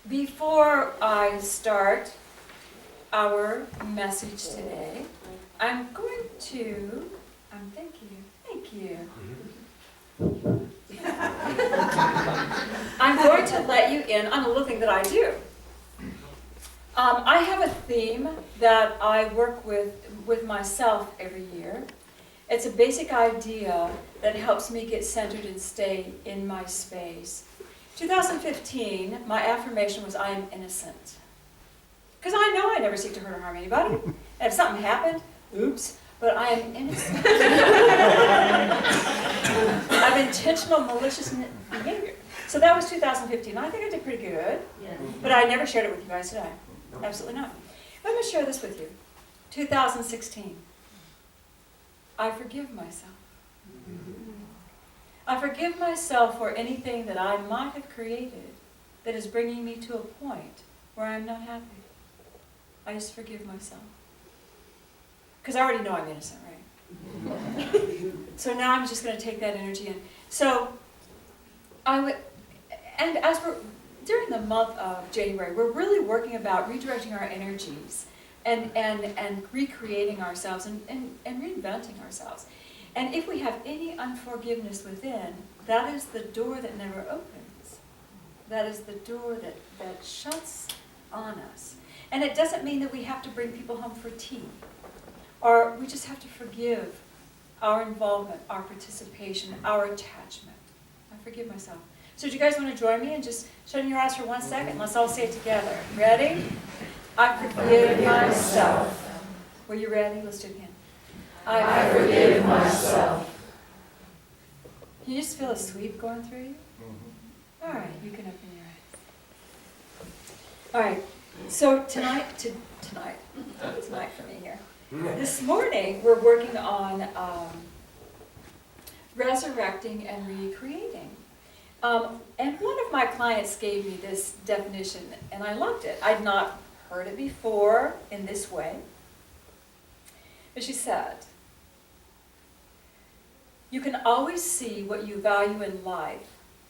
Before I start our message today, I'm going to, thank you. I'm going to let you in on a little thing that I do. I have a theme that I work with myself every year. It's a basic idea that helps me get centered and stay in my space. 2015, my affirmation was, I am innocent. Because I know I never seek to hurt or harm anybody. And if something happened, oops, but I am innocent. I have intentional malicious behavior. So that was 2015. I think I did pretty good. Yeah. But I never shared it with you guys today. Nope. Absolutely not. Let me share this with you. 2016. I forgive myself. I forgive myself for anything that I might have created that is bringing me to a point where I'm not happy. I just forgive myself. Because I already know I'm innocent, right? So now I'm just going to take that energy in. So and as we're, during the month of January, we're really working about redirecting our energies and recreating ourselves and reinventing ourselves. And if we have any unforgiveness within, that is the door that never opens. That is the door that shuts on us. And it doesn't mean that we have to bring people home for tea. Or we just have to forgive our involvement, our participation, our attachment. I forgive myself. So do you guys want to join me and just shut your eyes for 1 second? Let's all say it together. Ready? I forgive myself. Were you ready? Let's do it again. I forgive myself. Can you just feel a sweep going through you? All right, you can open your eyes. All right, so tonight for me here. This morning we're working on resurrecting and recreating. And one of my clients gave me this definition, and I loved it. I'd not heard it before in this way. But she said, you can always see what you value in life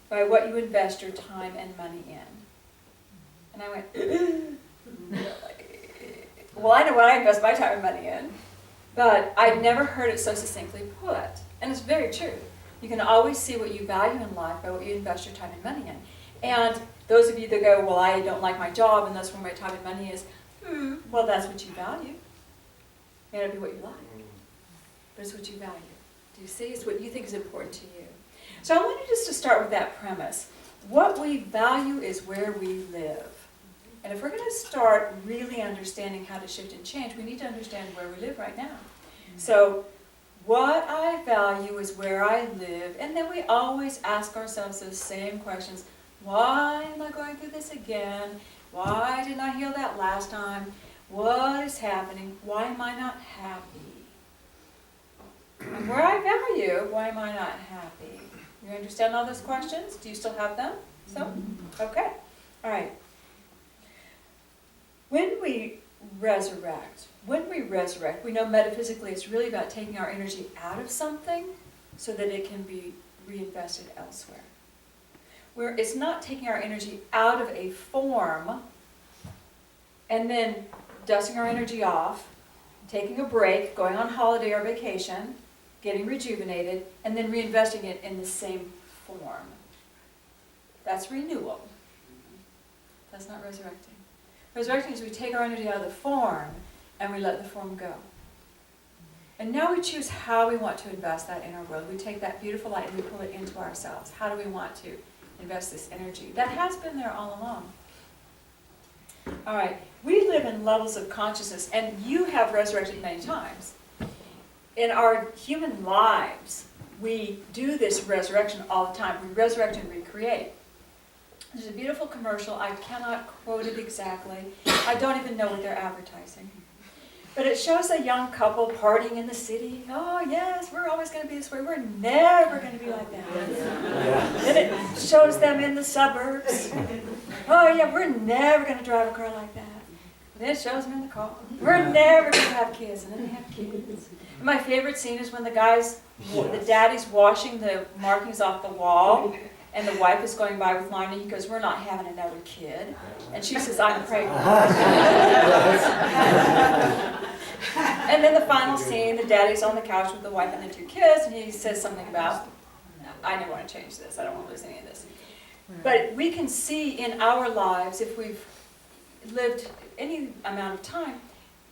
by what you invest your time and money in. And I went, well, I know what I invest my time and money in, but I'd never heard it so succinctly put. And it's very true. You can always see what you value in life by what you invest your time and money in. And those of you that go, well, I don't like my job and that's where my time and money is, well, that's what you value. It may not be what you like, but it's what you value. Do you see? It's what you think is important to you. So I wanted just to start with that premise. What we value is where we live. And if we're going to start really understanding how to shift and change, we need to understand where we live right now. So what I value is where I live. And then we always ask ourselves those same questions. Why am I going through this again? Why didn't I heal that last time? What is happening? Why am I not happy? And where I value, why am I not happy? You understand all those questions? Do you still have them? So? Okay. All right. When we resurrect, we know metaphysically it's really about taking our energy out of something so that it can be reinvested elsewhere. Where it's not taking our energy out of a form and then dusting our energy off, taking a break, going on holiday or vacation, getting rejuvenated, and then reinvesting it in the same form. That's renewal. That's not resurrecting. Resurrecting is we take our energy out of the form and we let the form go. And now we choose how we want to invest that in our world. We take that beautiful light and we pull it into ourselves. How do we want to invest this energy? That has been there all along. All right, we live in levels of consciousness, and you have resurrected many times. In our human lives, we do this resurrection all the time. We resurrect and recreate. There's a beautiful commercial. I cannot quote it exactly. I don't even know what they're advertising. But it shows a young couple partying in the city. Oh, yes, we're always going to be this way. We're never going to be like that. Then it shows them in the suburbs. Oh, yeah, we're never going to drive a car like that. Then it shows them in the car. We're never going to have kids. And then they have kids. And my favorite scene is when the daddy's washing the markings off the wall. and the wife is going by with wine, and he goes, "We're not having another kid." And she says, "I'm pregnant." And then the final scene, the daddy's on the couch with the wife and the 2 kids, and he says something about, "I never want to change this. I don't want to lose any of this." But we can see in our lives, if we've lived any amount of time,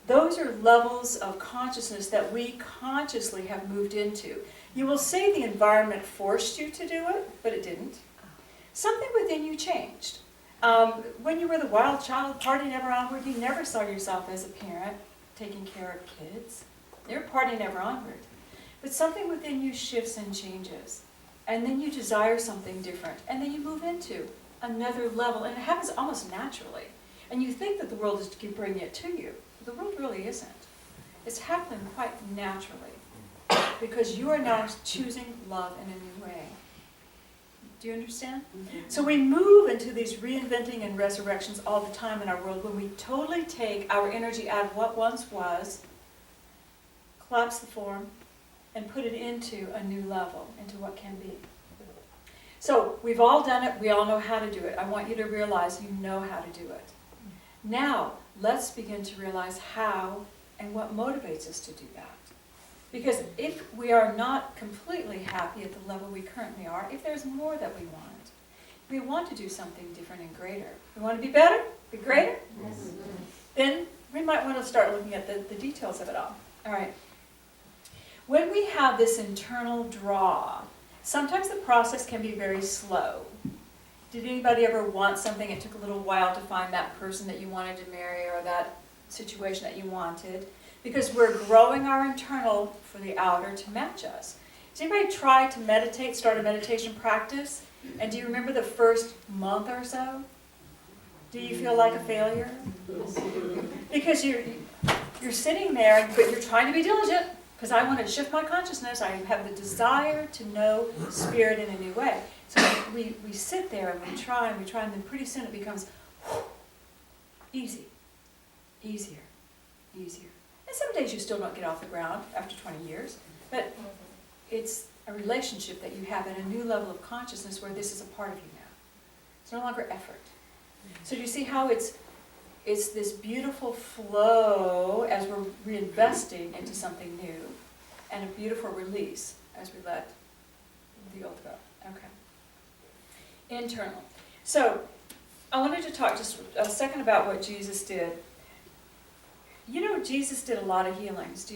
those are levels of consciousness that we consciously have moved into. You will say the environment forced you to do it, but it didn't. Something within you changed. When you were the wild child, partying ever onward, you never saw yourself as a parent taking care of kids. You're partying ever onward. But something within you shifts and changes. And then you desire something different. And then you move into another level. And it happens almost naturally. And you think that the world is bringing it to you. The world really isn't. It's happening quite naturally. Because you are now choosing love in a new way. Do you understand? So we move into these reinventing and resurrections all the time in our world when we totally take our energy out of what once was, collapse the form, and put it into a new level, into what can be. So we've all done it. We all know how to do it. I want you to realize you know how to do it. Now, let's begin to realize how and what motivates us to do that. Because if we are not completely happy at the level we currently are, if there's more that we want to do something different and greater. We want to be better, be greater, then we might want to start looking at the details of it all. All right. When we have this internal draw, sometimes the process can be very slow. Did anybody ever want something? It took a little while to find that person that you wanted to marry or that situation that you wanted. Because we're growing our internal for the outer to match us. Does anybody try to meditate, start a meditation practice? And do you remember the first month or so? Do you feel like a failure? Because you're sitting there, but you're trying to be diligent. Because I want to shift my consciousness. I have the desire to know Spirit in a new way. So we sit there and we try, and then pretty soon it becomes easy, easier, easier. And some days you still don't get off the ground after 20 years, but it's a relationship that you have at a new level of consciousness where this is a part of you now. It's no longer effort. So do you see how it's this beautiful flow as we're reinvesting into something new, and a beautiful release as we let the old go. Okay. Internal. So I wanted to talk just a second about what Jesus did. You know, Jesus did a lot of healings.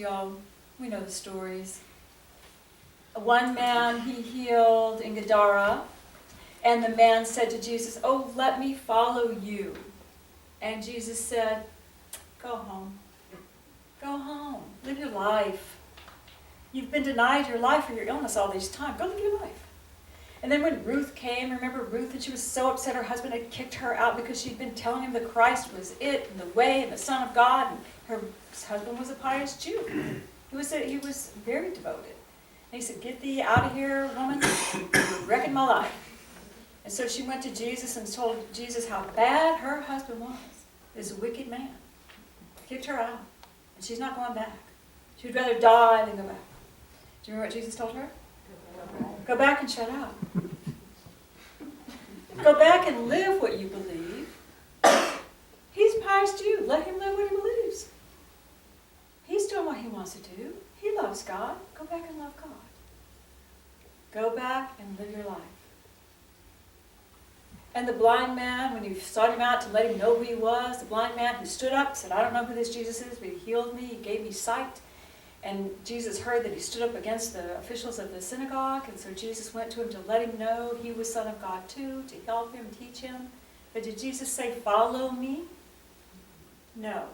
We know the stories. One man he healed in Gadara, and the man said to Jesus, "Oh, let me follow you." And Jesus said, "Go home. Go home. Live your life. You've been denied your life for your illness all this time. Go live your life." And then when Ruth came, remember Ruth, and she was so upset her husband had kicked her out because she'd been telling him that Christ was it, and the way, and the Son of God, and her husband was a pious Jew. He was very devoted. And he said, "Get thee out of here, woman. You're wrecking my life." And so she went to Jesus and told Jesus how bad her husband was. He was a wicked man. Kicked her out. And she's not going back. She would rather die than go back. Do you remember what Jesus told her? Go back and shut up. Go back and live what you believe. He's a pious Jew. Let him live what he believes. He's doing what he wants to do. He loves God. Go back and love God. Go back and live your life. And the blind man, when you sought him out to let him know who he was, the blind man who stood up, said, "I don't know who this Jesus is, but he healed me, he gave me sight." And Jesus heard that he stood up against the officials of the synagogue, and so Jesus went to him to let him know he was Son of God too, to help him, teach him. But did Jesus say, "Follow me"? No.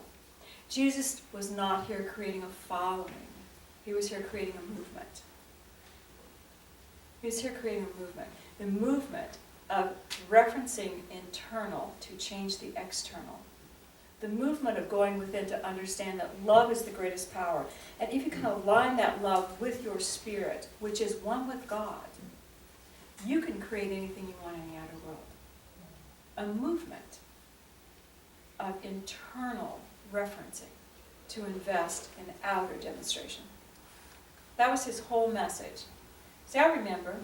Jesus was not here creating a following. He was here creating a movement. He was here creating a movement. The movement of referencing internal to change the external. The movement of going within to understand that love is the greatest power. And if you can align that love with your spirit, which is one with God, you can create anything you want in the outer world. A movement of internal referencing to invest in outer demonstration. That was his whole message. See, I remember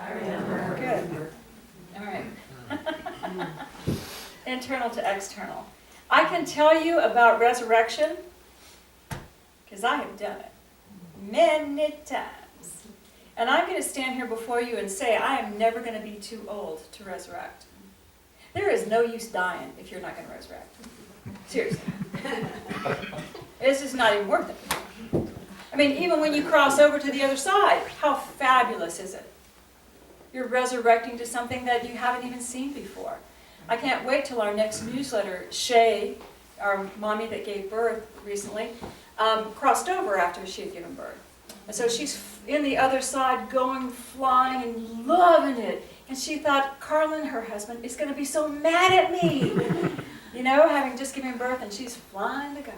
I remember. Good. All right. Internal to external. I can tell you about resurrection because I have done it many times. And I'm going to stand here before you and say I am never going to be too old to resurrect. There is no use dying if you're not going to resurrect. Seriously. It's just not even worth it. I mean, even when you cross over to the other side, how fabulous is it? You're resurrecting to something that you haven't even seen before. I can't wait till our next newsletter. Shay, our mommy that gave birth recently, crossed over after she had given birth. And so she's in the other side going, flying, and loving it. And she thought, Carlin, her husband, is going to be so mad at me. You know, having just given birth, and she's flying to God.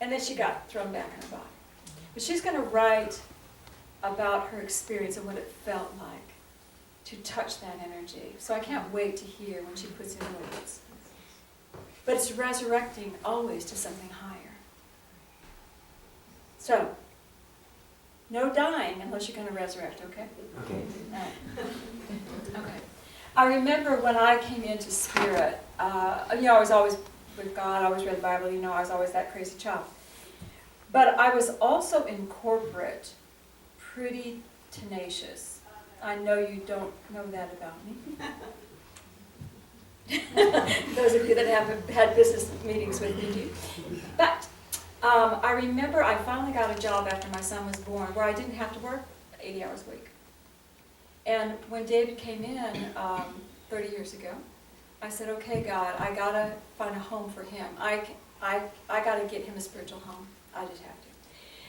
And then she got thrown back in her body. But she's going to write about her experience and what it felt like to touch that energy. So I can't wait to hear when she puts in words. But it's resurrecting always to something higher. So, no dying unless you're going to resurrect, okay? Okay. All right. Okay. I remember when I came into Spirit, I was always with God, I always read the Bible, I was always that crazy child. But I was also in corporate, pretty tenacious. I know you don't know that about me. Those of you that have had business meetings with me do. But I remember I finally got a job after my son was born where I didn't have to work 80 hours a week. And when David came in 30 years ago, I said, okay, God, I got to find a home for him. I got to get him a spiritual home. I just have to.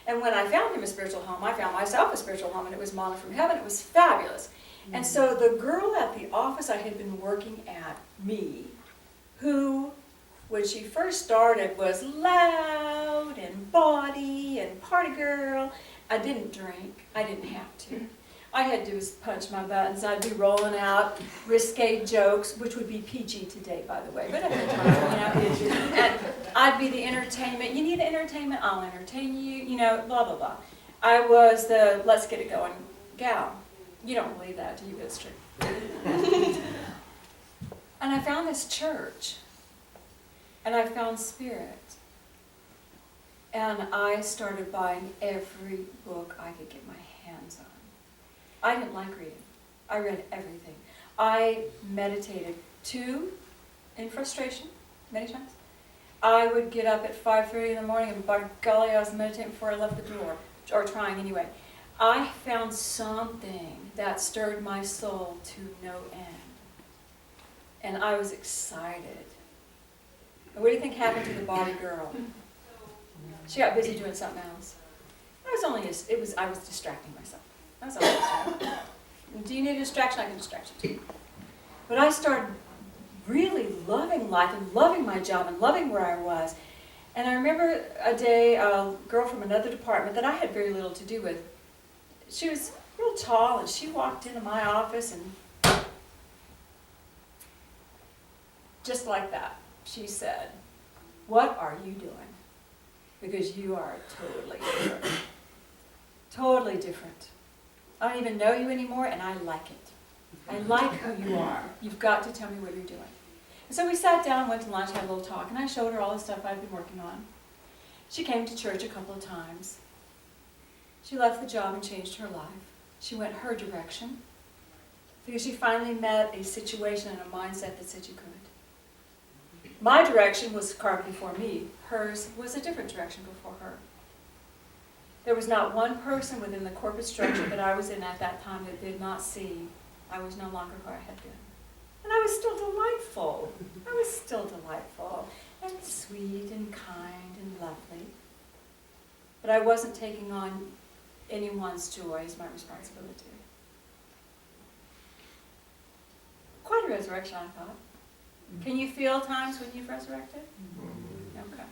And when I found him a spiritual home, I found myself a spiritual home, and it was manna from heaven. It was fabulous. Mm-hmm. And so the girl at the office I had been working at, who, when she first started, was loud and bawdy and party girl. I didn't drink. I didn't have to. I had to do was punch my buttons. I'd be rolling out risque jokes, which would be PG today, by the way. But at the time, and I'd be the entertainment. You need entertainment? I'll entertain you. Blah, blah, blah. I was the let's get it going gal. You don't believe that, do you? It's true. And I found this church. And I found Spirit. And I started buying every book I could get my hands on. I didn't like reading. I read everything. I meditated in frustration, many times. I would get up at 5:30 in the morning, and by golly, I was meditating before I left the door, or trying anyway. I found something that stirred my soul to no end. And I was excited. And what do you think happened to the body girl? She got busy doing something else. I was distracting myself. That's all I was doing. Do you need a distraction? I can distract you too. But I started really loving life and loving my job and loving where I was. And I remember a day, a girl from another department that I had very little to do with, she was real tall, and she walked into my office, and just like that, she said, "What are you doing? Because you are totally different. Totally different. I don't even know you anymore, and I like it. I like who you are. You've got to tell me what you're doing." And so we sat down, went to lunch, had a little talk, and I showed her all the stuff I'd been working on. She came to church a couple of times. She left the job and changed her life. She went her direction because she finally met a situation and a mindset that said you could. My direction was carved before me. Hers was a different direction before her. There was not one person within the corporate structure that I was in at that time that did not see I was no longer who I had been. And I was still delightful. I was still delightful and sweet and kind and lovely. But I wasn't taking on anyone's joy as my responsibility. Quite a resurrection, I thought. Can you feel times when you've resurrected? Okay.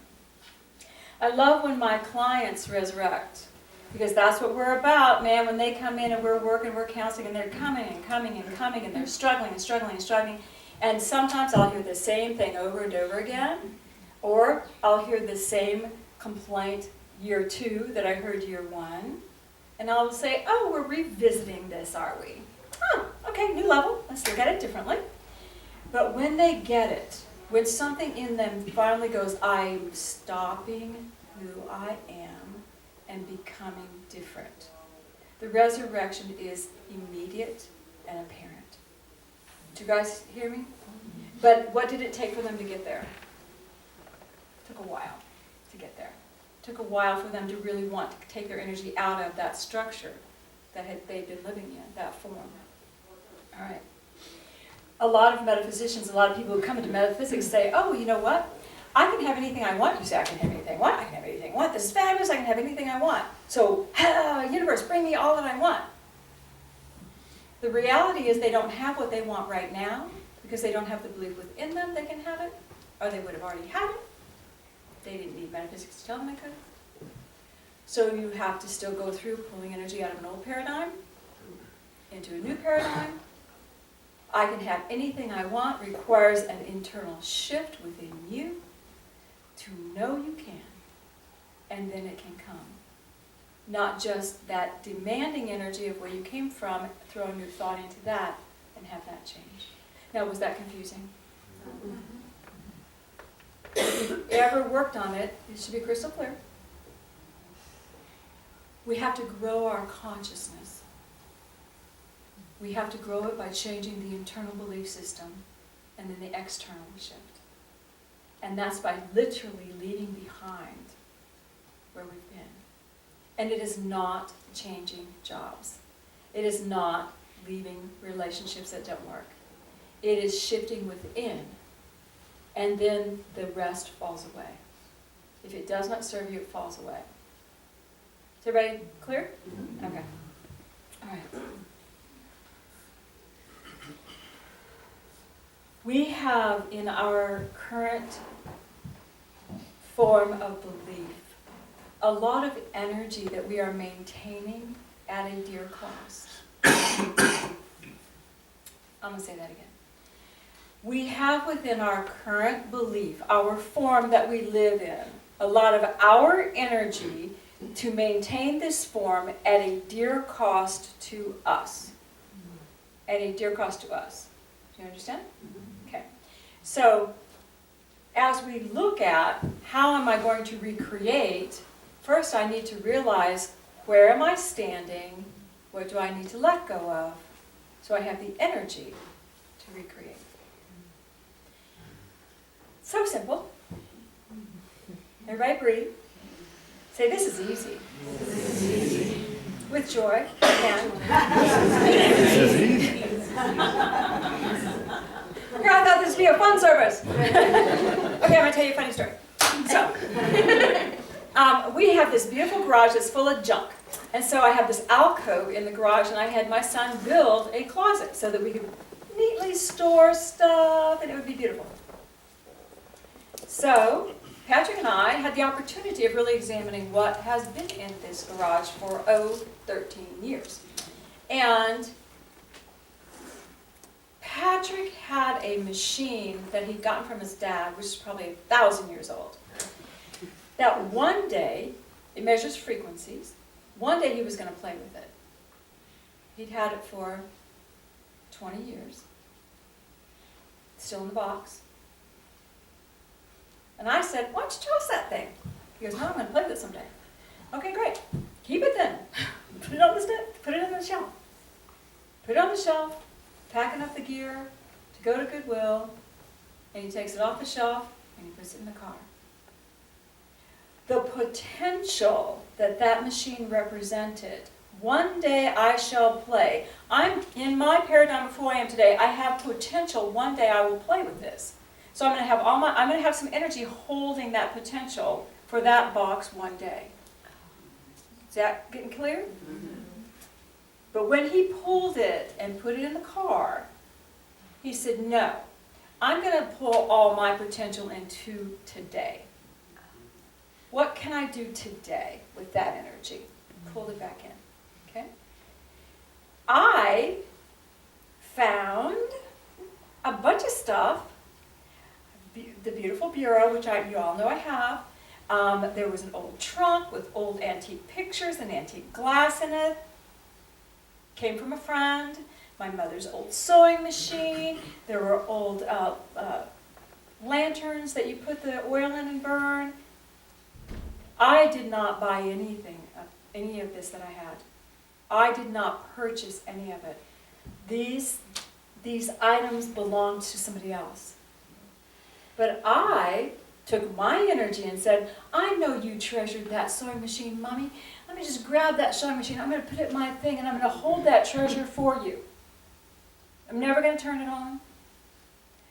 I love when my clients resurrect, because that's what we're about, man. When they come in and we're working, we're counseling, and they're coming and coming and coming, and they're struggling and struggling and struggling. And sometimes I'll hear the same thing over and over again, or I'll hear the same complaint year 2 that I heard year 1, and I'll say, "Oh, we're revisiting this, are we?" okay, new level, let's look at it differently. But when they get it, when something in them finally goes, I'm stopping who I am and becoming different. The resurrection is immediate and apparent. Do you guys hear me? But what did it take for them to get there? It took a while to get there. It took a while for them to really want to take their energy out of that structure that they'd been living in, that form. All right. A lot of metaphysicians, a lot of people who come into metaphysics say, oh, you know what? I can have anything I want. You say, I can have anything I want. I can have anything I want. This is fabulous. I can have anything I want. So, universe, bring me all that I want. The reality is they don't have what they want right now because they don't have the belief within them they can have it, or they would have already had it. They didn't need metaphysics to tell them they could. So you have to still go through pulling energy out of an old paradigm into a new paradigm. I can have anything I want requires an internal shift within you to know you can, and then it can come. Not just that demanding energy of where you came from, throw a new thought into that, and have that change. Now, was that confusing? If you've ever worked on it, it should be crystal clear. We have to grow our consciousness. We have to grow it by changing the internal belief system, and then the external shift. And that's by literally leaving behind where we've been. And it is not changing jobs. It is not leaving relationships that don't work. It is shifting within, and then the rest falls away. If it does not serve you, it falls away. Is everybody clear? Okay. All right. We have in our current form of belief a lot of energy that we are maintaining at a dear cost. I'm going to say that again. We have within our current belief, our form that we live in, a lot of our energy to maintain this form at a dear cost to us. At a dear cost to us. Do you understand? Okay. So, as we look at how am I going to recreate, first I need to realize where am I standing, what do I need to let go of, so I have the energy to recreate. So simple. Everybody breathe. Say, this is easy. This is easy. With joy and... This is easy. I thought this would be a fun service. Okay, I'm going to tell you a funny story. So, we have this beautiful garage that's full of junk. And so I have this alcove in the garage, and I had my son build a closet so that we could neatly store stuff, and it would be beautiful. So, Patrick and I had the opportunity of really examining what has been in this garage for, 13 years. And Patrick had a machine that he'd gotten from his dad, which is probably 1,000 years old. That one day, it measures frequencies, one day he was going to play with it. He'd had it for 20 years, still in the box. And I said, why don't you toss that thing? He goes, no, I'm going to play with it someday. Okay, great. Keep it then. Put it on the shelf. Put it on the shelf, packing up the gear to go to Goodwill, and he takes it off the shelf and he puts it in the car. The potential that that machine represented, one day I shall play. I'm in my paradigm of who I am today. I have potential. One day I will play with this. So I'm going to have some energy holding that potential for that box one day. Is that getting clear? Mm-hmm. But when he pulled it and put it in the car, he said, no, I'm going to pull all my potential into today. What can I do today with that energy? Pulled it back in. Okay? I found a bunch of stuff. The beautiful bureau, which you all know I have. There was an old trunk with old antique pictures and antique glass in it. Came from a friend. my mother's old sewing machine. There were old lanterns that you put the oil in and burn. I did not buy any of this that I had. I did not purchase any of it. These items belonged to somebody else. But I took my energy and said, I know you treasured that sewing machine, Mommy. Let me just grab that sewing machine. I'm going to put it in my thing, and I'm going to hold that treasure for you. I'm never going to turn it on.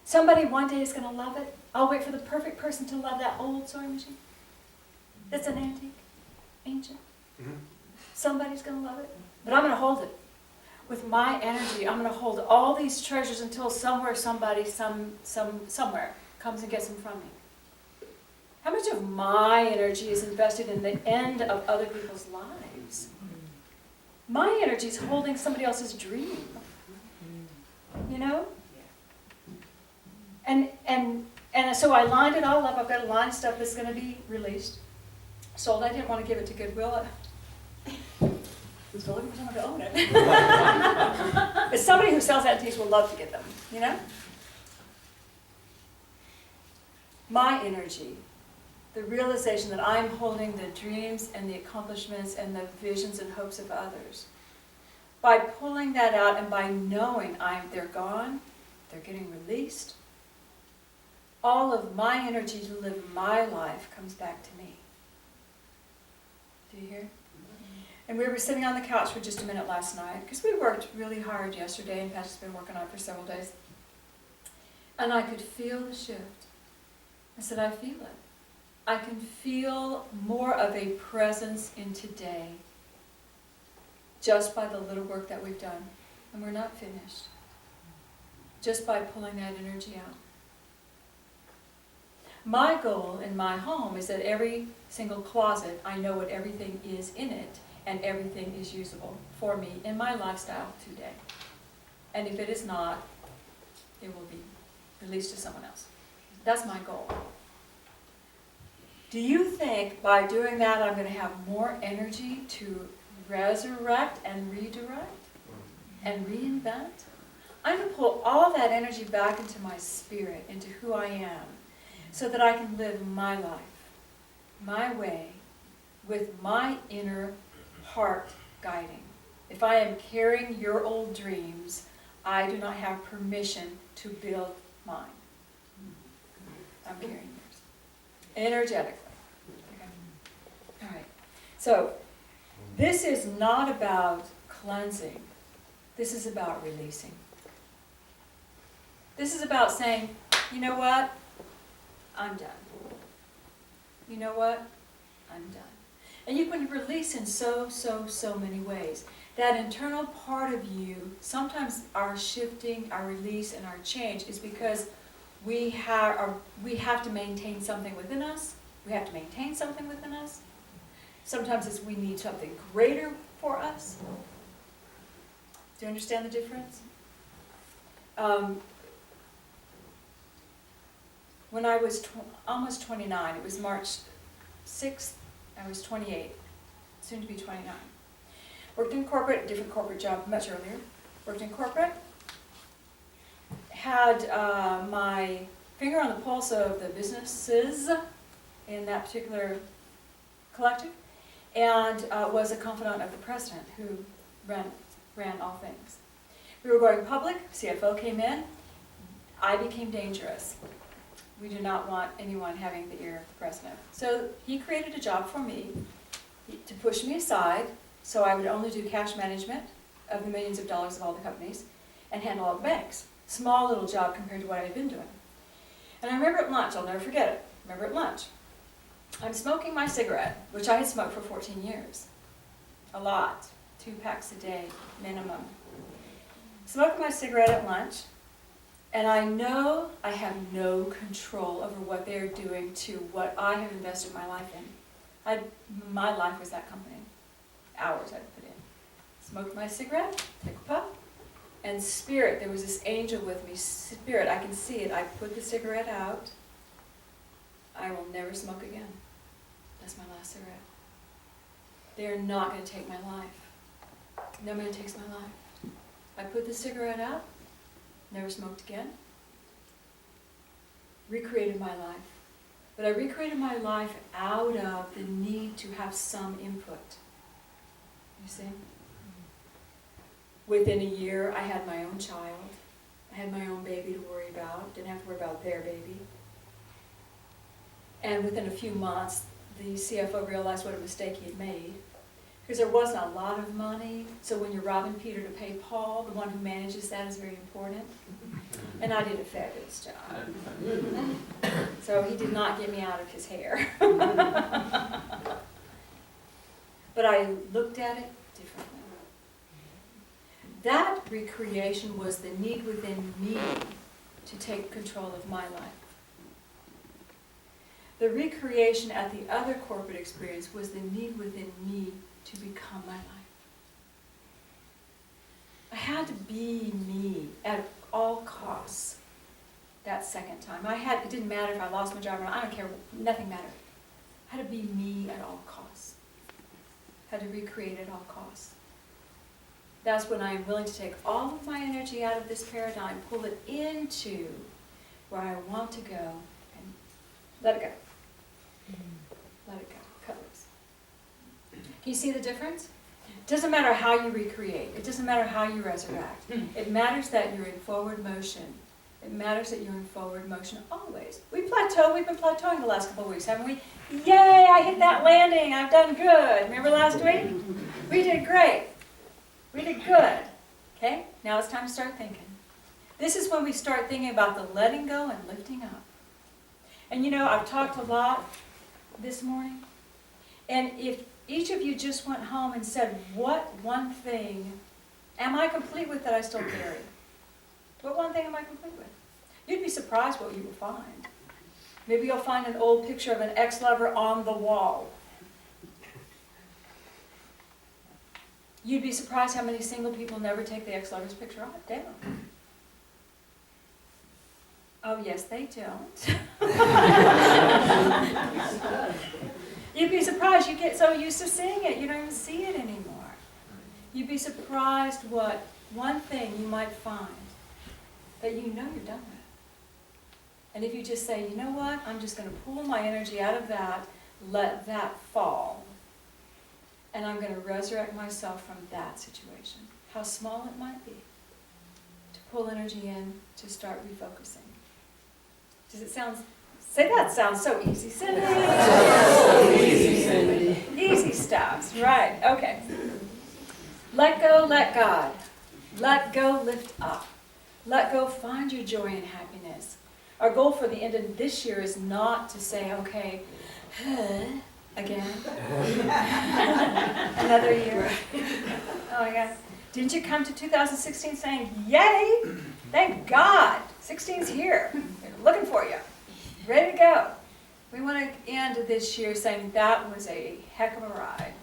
Somebody one day is going to love it. I'll wait for the perfect person to love that old sewing machine. It's an antique, ancient. Somebody's going to love it. But I'm going to hold it. With my energy, I'm going to hold all these treasures until somewhere, somebody, somewhere comes and gets them from me. How much of my energy is invested in the end of other people's lives? My energy is holding somebody else's dream. You know? And so I lined it all up. I've got a line of stuff that's going to be released. Sold. I didn't want to give it to Goodwill. Who's looking for someone to own it? But somebody who sells antiques will love to get them, you know? My energy, the realization that I'm holding the dreams and the accomplishments and the visions and hopes of others. By pulling that out and by knowing they're gone, they're getting released, all of my energy to live my life comes back to me. Do you hear? And we were sitting on the couch for just a minute last night, because we worked really hard yesterday, and Pat's been working on it for several days. And I could feel the shift. I said, I feel it. I can feel more of a presence in today, just by the little work that we've done. And we're not finished. Just by pulling that energy out. My goal in my home is that every single closet, I know what everything is in it, and everything is usable for me in my lifestyle today. And if it is not, it will be released to someone else. That's my goal. Do you think by doing that I'm going to have more energy to resurrect and redirect and reinvent? I'm going to pull all that energy back into my spirit, into who I am, so that I can live my life, my way, with my inner heart guiding. If I am carrying your old dreams, I do not have permission to build mine. I'm carrying yours. Energetically. Okay. All right. So, this is not about cleansing. This is about releasing. This is about saying, you know what? I'm done. You know what? I'm done. And you can release in so many ways. That internal part of you, sometimes our shifting, our release, and our change is because we have to maintain something within us. We have to maintain something within us. Sometimes it's we need something greater for us. Do you understand the difference? When I was almost 29, it was March 6th, I was 28, soon to be 29. Worked in corporate, a different corporate job much earlier. Worked in corporate. Had my finger on the pulse of the businesses in that particular collective, and was a confidant of the president who ran all things. We were going public, CFO came in, I became dangerous. We do not want anyone having the ear of the president. So he created a job for me to push me aside, so I would only do cash management of the millions of dollars of all the companies and handle all the banks. Small little job compared to what I had been doing. And I remember at lunch, I'll never forget it, remember at lunch, I'm smoking my cigarette, which I had smoked for 14 years. A lot. 2 packs a day, minimum. Smoking my cigarette at lunch, and I know I have no control over what they're doing to what I have invested my life in. My life was that company. Hours I'd put in. Smoked my cigarette, take a puff, and spirit, there was this angel with me. Spirit, I can see it. I put the cigarette out. I will never smoke again. That's my last cigarette. They're not going to take my life. Nobody takes my life. I put the cigarette out, never smoked again, recreated my life. But I recreated my life out of the need to have some input. You see? Within a year, I had my own child. I had my own baby to worry about. Didn't have to worry about their baby. And within a few months, the CFO realized what a mistake he had made. Because there wasn't a lot of money, so when you're robbing Peter to pay Paul, the one who manages that is very important. And I did a fabulous job. So he did not get me out of his hair. But I looked at it differently. That recreation was the need within me to take control of my life. The recreation at the other corporate experience was the need within me to become my life. I had to be me at all costs that second time. It didn't matter if I lost my job or not, I don't care, nothing mattered. I had to be me at all costs. I had to recreate at all costs. That's when I am willing to take all of my energy out of this paradigm, pull it into where I want to go, and let it go. Let it go. Cut loose. Can you see the difference? It doesn't matter how you recreate. It doesn't matter how you resurrect. It matters that you're in forward motion. It matters that you're in forward motion always. We've been plateauing the last couple of weeks, haven't we? Yay, I hit that landing. I've done good. Remember last week? We did great. We did good. Okay? Now it's time to start thinking. This is when we start thinking about the letting go and lifting up. And you know, I've talked a lot this morning. And if each of you just went home and said, what one thing am I complete with that I still carry? What one thing am I complete with? You'd be surprised what you will find. Maybe you'll find an old picture of an ex-lover on the wall. You'd be surprised how many single people never take the ex-lover's picture down. Oh, yes, they don't. You'd be surprised. You get so used to seeing it, you don't even see it anymore. You'd be surprised what one thing you might find that you know you're done with. And if you just say, you know what, I'm just going to pull my energy out of that, let that fall, and I'm going to resurrect myself from that situation, how small it might be, to pull energy in, to start refocusing. Does it sound, say that sounds so easy, Cindy. Easy, Cindy. Easy stuff, right, okay. Let go, let God. Let go, lift up. Let go, find your joy and happiness. Our goal for the end of this year is not to say, okay, again. Another year. Oh my God. Didn't you come to 2016 saying, yay, thank God, 16's here. We're looking for you. Ready to go. We want to end this year saying that was a heck of a ride.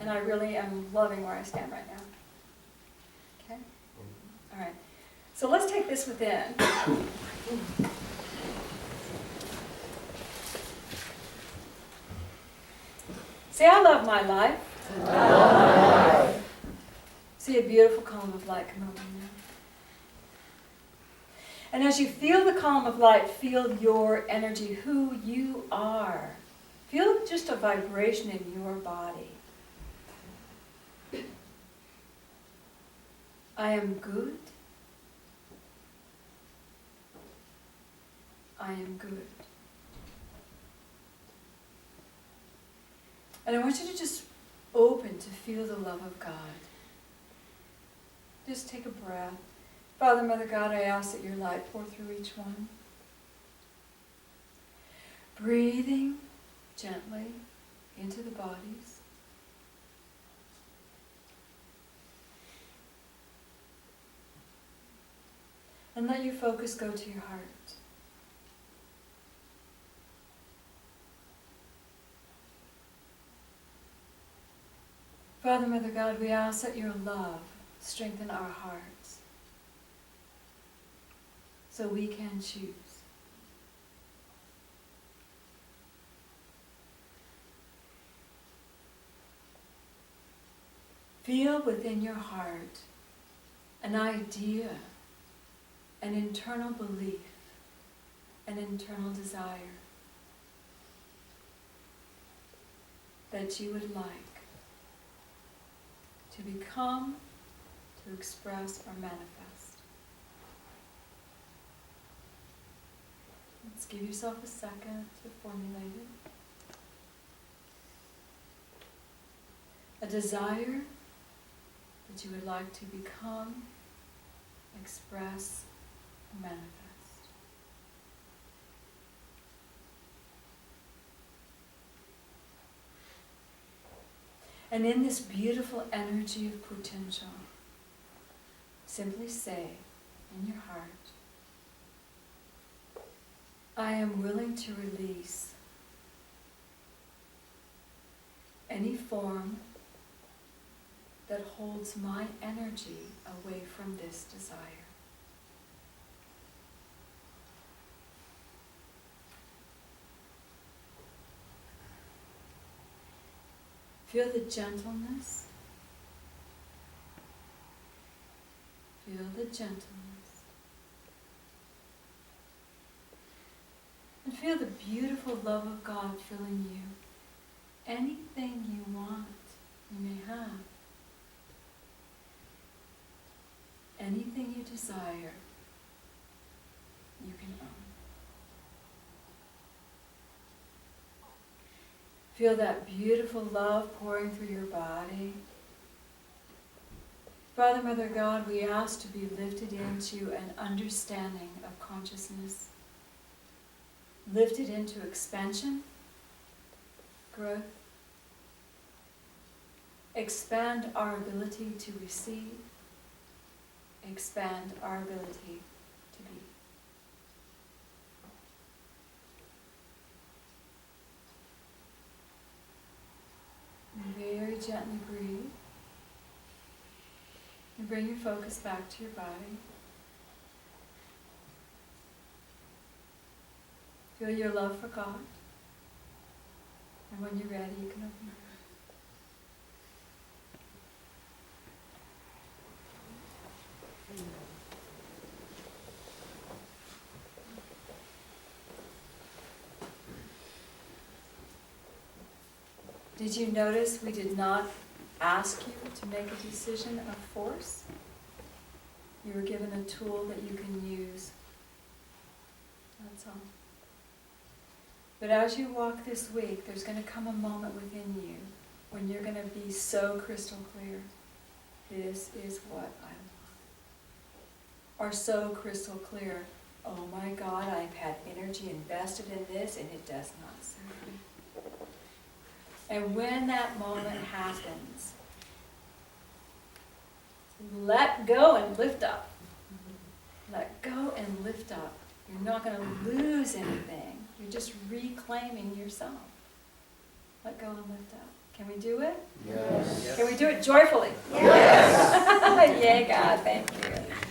And I really am loving where I stand right now. Okay? All right. So let's take this within. Say, I love my life. I love my life. See a beautiful column of light come over you. And as you feel the column of light, feel your energy, who you are. Feel just a vibration in your body. I am good. I am good. And I want you to just open to feel the love of God. Just take a breath. Father, Mother God, I ask that your light pour through each one. Breathing gently into the bodies. And let your focus go to your heart. Father, Mother God, we ask that your love strengthen our hearts so we can choose. Feel within your heart an idea, an internal belief, an internal desire that you would like to become, to express, or manifest. Let's give yourself a second to formulate it. A desire that you would like to become, express, or manifest. And in this beautiful energy of potential, simply say in your heart, I am willing to release any form that holds my energy away from this desire. Feel the gentleness. Feel the gentleness. And feel the beautiful love of God filling you. Anything you want, you may have. Anything you desire, you can own. Feel that beautiful love pouring through your body. Father, Mother God, we ask to be lifted into an understanding of consciousness, lifted into expansion, growth, expand our ability to receive, expand our ability to be. And very gently breathe. And bring your focus back to your body. Feel your love for God. And when you're ready, you can open your eyes. Did you notice we did not ask you to make a decision of force? You were given a tool that you can use. That's all. But as you walk this week, there's going to come a moment within you when you're going to be so crystal clear. This is what I want. Or so crystal clear, oh my God, I've had energy invested in this and it does not serve me. And when that moment happens, let go and lift up. Let go and lift up. You're not going to lose anything. You're just reclaiming yourself. Let go and lift up. Can we do it? Yes. Can we do it joyfully? Yes. Yay, God, thank you.